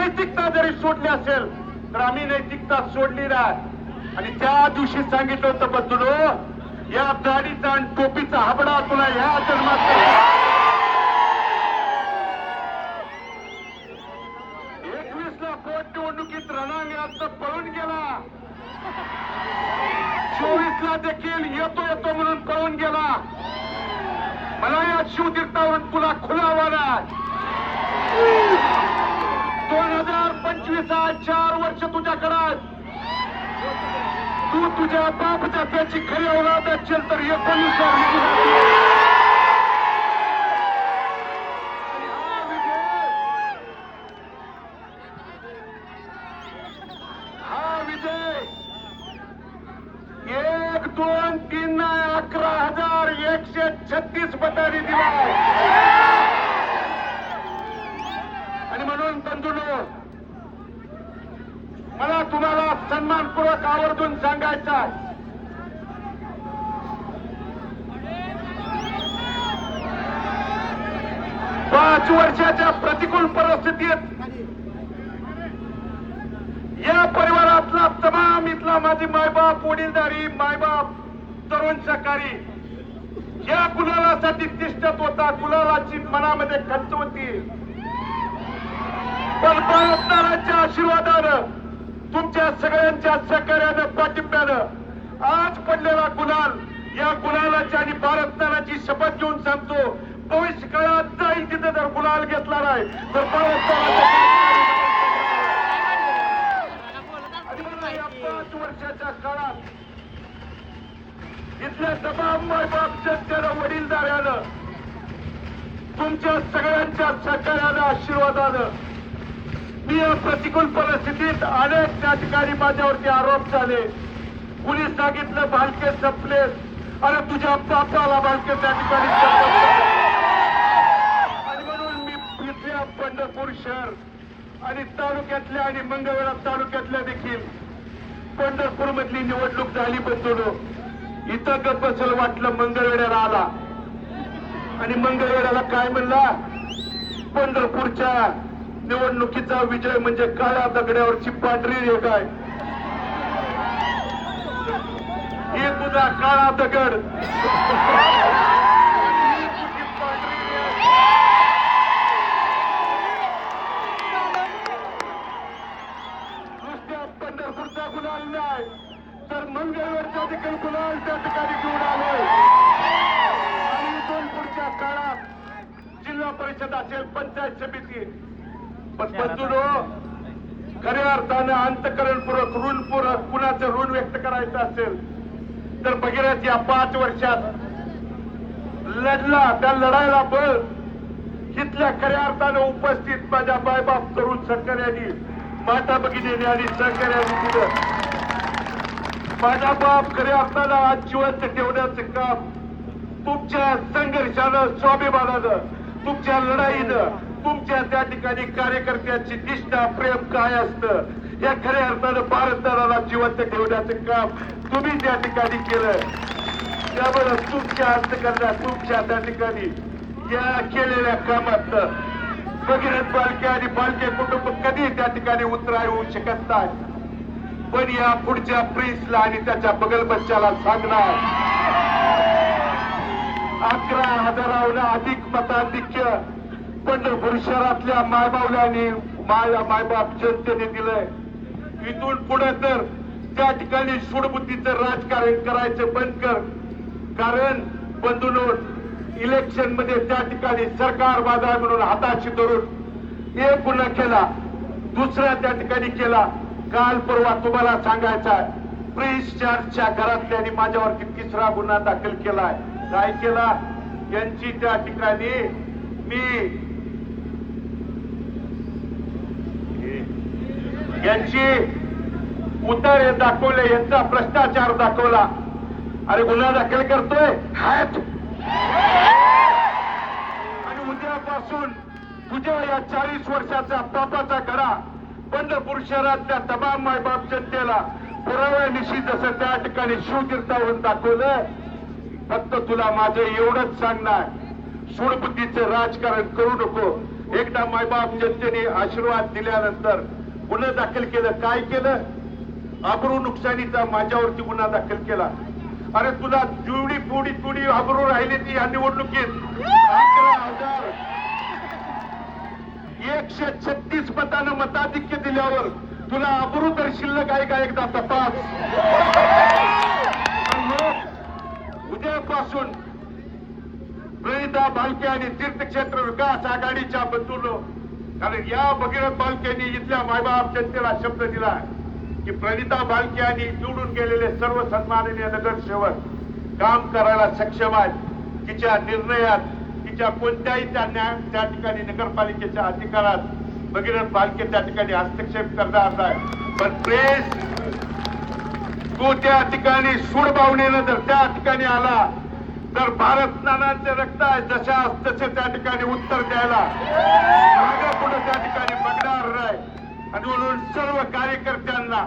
नैतिकता जरी सोडली असेल तर आम्ही नैतिकता सोडली नाही. आणि त्या दिवशी सांगितलं होतं बंधूनो, या दाढीचा आणि टोपीचा हाबडा तुला ह्या जन्मात 21ला पोट निवडणुकीत रणांगणात पळून गेला, 24ला देखील येतो म्हणून पळून गेला. मला या शिवतीर्थावरून तुला खुला आव्हान, 2025 4 वर्ष तुझ्याकडे, तू तुझ्या बापच्या त्याची खरी औलाद असेल तर 19 हा विजय 1, 2, 3 11,136 मतांनी दिला. आणि म्हणून बंधूंनो, मला तुम्हाला सन्मानपूर्वक आवर्जून सांगायचं आहे, 5 वर्षाच्या प्रतिकूल परिस्थितीत या परिवारातला तमाम इथला माझे मायबाप, वडीलधारी मायबाप, तरुण सहकारी या गुलालासाठी तिष्ठत होता. गुलालाची मनामध्ये खंत होती. पण भारतनाराच्या आशीर्वादानं, तुमच्या सगळ्यांच्या सहकार्यानं, पाठिंब्यानं आज पडलेला गुलाल, या गुलालाची आणि भारतनाराची शपथ घेऊन सांगतो, भविष्य काळात जाईल तिथे जर गुलाल घेतला नाही तर भारतनाराच्या 5 वर्षाच्या काळात इथल्या तमाम मायबाप, जनतेनं, वडीलधाऱ्यानं, तुमच्या सगळ्यांच्या सहकार्यानं, आशीर्वादानं मी या प्रतिकूल परिस्थितीत अनेक त्या ठिकाणी माझ्यावरती आरोप झाले. कुणी सांगितलं भालके संपले, अरे तुझ्या बापाला भालके त्या ठिकाणी आणि म्हणून मी इथल्या पंढरपूर शहर आणि तालुक्यातल्या आणि मंगळवेढा तालुक्यातल्या देखील पंढरपूर मधली निवडणूक झाली. बंधूंनो, इथं गप बसल वाटलं, मंगळवेढ्याला आला आणि मंगळवेढ्याला काय म्हणला, पंढरपूरच्या निवडणुकीचा विजय म्हणजे काळ्या दगड्यावरची पांढरी रेघ आहे. ही तुझा काळा दगड, नुसत्या पंढरपूरचा गुलाल नाही तर मंगळवेढचा देखील गुलाल त्या ठिकाणी घेऊन आले. आणि इथून पुढच्या काळात जिल्हा परिषद असेल, पंचायत समिती, पण बंधूंनो, खऱ्या अर्थानं अंतकरणपूर्वक, ऋणपूर्वक कुणाचं ऋण व्यक्त करायचं असेल तर भगीरथ या 5 वर्षात लढला. त्या लढायला बळ इथल्या खऱ्या अर्थानं उपस्थित माझ्या बायबाप, तरुण सहकार्यांनी, माता भगिनीने आणि सहकार्यांनी दिलं. माझा बाप खऱ्या अर्थानं आज जिवंत ठेवण्याचं काम तुमच्या संघर्षानं, स्वाभिमानानं, तुमच्या लढाईनं, तुमच्या त्या ठिकाणी कार्यकर्त्यांची निष्ठा, प्रेम काय असतं या खऱ्या अर्थानं भारतनाराला जिवंत ठेवण्याचं काम तुम्ही त्या ठिकाणी केलं. त्यामुळे तुमच्या अंतकरणात, तुमच्या त्या ठिकाणी या केलेल्या कामात भगीरथ बालके आणि बालके कुटुंब कधी त्या ठिकाणी उतराय होऊ शकत नाही. पण या पुढच्या प्रिन्सला आणि त्याच्या बगल बच्च्याला सांगणार, 11,000 अधिक मताधिक्य पंढरपूर शहरातल्या मायबावल्याने, मायबाप जनतेने दिलंय. इथून पुढे तर त्या ठिकाणी सूडबुद्धीचं राजकारण करायचं बंद कर. कारण बंधूंनो, इलेक्शन मध्ये त्या ठिकाणी सरकार बाजार म्हणून हाताशी धरून एक गुन्हा केला, दुसरा त्या ठिकाणी केला. काल परवा तुम्हाला सांगायचा, प्रिन्स चार्जच्या घरातल्यानी माझ्यावरती 3रा गुन्हा दाखल केलाय. काय केला? यांची त्या ठिकाणी मी यांची उतारे दाखवले, यांचा भ्रष्टाचार दाखवला. अरे गुन्हा दाखल करतोय हात, आणि उद्यापासून तुझ्या या 40 वर्षाचा पापाचा घडा पंढरपूर शहरातल्या तमाम मायबाप जनतेला पुराव्यानिशी जसं त्या ठिकाणी शिवतीर्थावरून दाखवलं. फक्त तुला माझं एवढंच सांगणार, सूडबुद्धीचं राजकारण करू नको. एकदा मायबाप जनतेने आशीर्वाद दिल्यानंतर गुन्हा दाखल केलं. काय केलं? आबरू नुकसानीचा माझ्यावरती गुन्हा दाखल केला. अरे तुला जेवढी थोडी आबरू राहिली ती या निवडणुकीत 11,136 मतानं मताधिक्य दिल्यावर तुला आबरू तर शिल्लक आहे का? एकदा तपास. उद्यापासून प्रणिता भालके आणि तीर्थक्षेत्र विकास आघाडीच्या बंधूंनो, कारण या भगीरथ भालकेंनी इथल्या मायबाप जनतेला शब्द दिला की प्रणिता भालके आणि निवडून गेलेले सर्व सन्माननीय नगरसेवक काम करायला सक्षम आहेत. तिच्या निर्णयात, तिच्या कोणत्याही त्या ठिकाणी नगरपालिकेच्या अधिकारात भगीरथ भालके त्या ठिकाणी हस्तक्षेप करणार नाही. पण प्रेस तो त्या ठिकाणी सूडभावनेनं जर त्या ठिकाणी आला तर भारत नानांचे रक्त आहे जशा तसे त्या ठिकाणी उत्तर द्यायला मागे पुढे त्या ठिकाणी बघणार नाही. आणि म्हणून सर्व कार्यकर्त्यांना,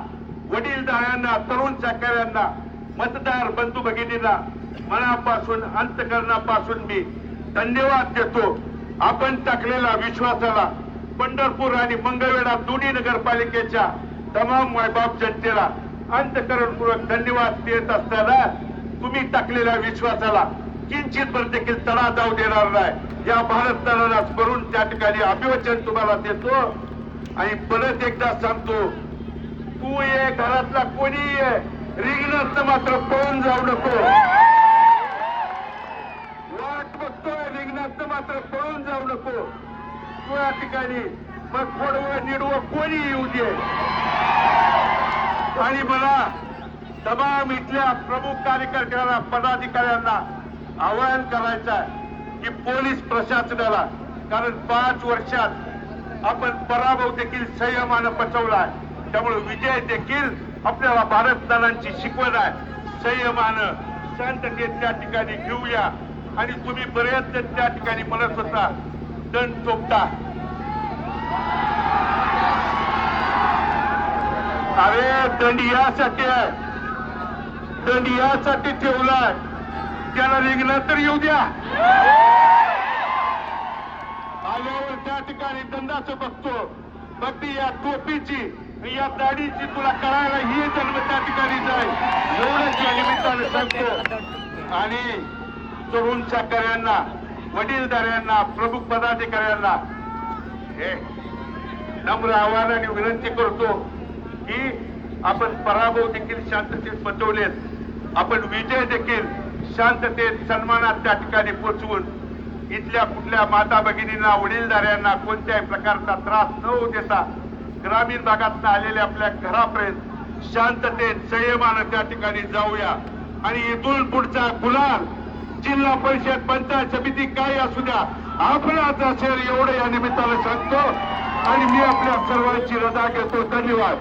वडीलधाऱ्यांना, तरुण सहकाऱ्यांना, मतदार बंधू भगिनींना मनापासून, अंतकरणापासून मी धन्यवाद देतो. आपण टाकलेल्या विश्वासाला पंढरपूर आणि मंगळवेढा दोन्ही नगरपालिकेच्या तमाम मायबाप जनतेला अंतकरणपूर्वक धन्यवाद देत असताना तुम्ही टाकलेल्या विश्वासाला किंचित भर देखील तडा जाऊ देणार नाही. या भारत तरुणाला करून त्या ठिकाणी अभिवचन तुम्हाला देतो. आणि परत एकदा सांगतो, तू ये, घरातला कोणी ये, रिंगणात मात्र पळून जाऊ नको. वाट बघतोय, रिंगणात मात्र पळून जाऊ नको. तू या ठिकाणी मग फोडवं निडवं कोणी येऊ दे. आणि मला तमाम इथल्या प्रमुख कार्यकर्त्यांना, पदाधिकाऱ्यांना आवाहन करायचं आहे की पोलीस प्रशासनाला, कारण 5 वर्षात आपण पराभव देखील संयमानं पचवलाय, त्यामुळे विजय देखील आपल्याला भारतदानांची शिकवण आहे. संयमानं, शांततेत त्या ठिकाणी घेऊया. आणि तुम्ही बरेच त्या ठिकाणी म्हणत होता दंड चोपटा. अरे दंड यासाठी आहे, दंड यासाठी ठेवलाय, त्याला रिंगणात तर येऊ द्या. आल्यावर त्या ठिकाणी दंडाचं बघतो. फक्त या टोपीची, या दाढीची तुला कळायला ही जन्म त्या ठिकाणी जाईल, एवढंच या निमित्तानं सांगतो. आणि तरुण सहकाऱ्यांना, वडीलधाऱ्यांना, प्रमुख पदाधिकाऱ्यांना हे नम्र आव्हानाने विनंती करतो की आपण पराभव देखील शांततेत पचवलेत, आपण विजय देखील शांततेत, सन्मानात त्या ठिकाणी पोचवून इथल्या कुठल्या माता भगिनींना, वडीलधाऱ्यांना कोणत्याही प्रकारचा त्रास न होऊ देता ग्रामीण भागातून आलेल्या आपल्या घरापर्यंत शांततेत, संयमानं त्या ठिकाणी जाऊया. आणि इथून पुढचा गुलाल जिल्हा परिषद, पंचायत समिती काही असू द्या, आपलाच असेल एवढं या निमित्तानं सांगतो. आणि मी आपल्या सर्वांची रजा घेतो. धन्यवाद.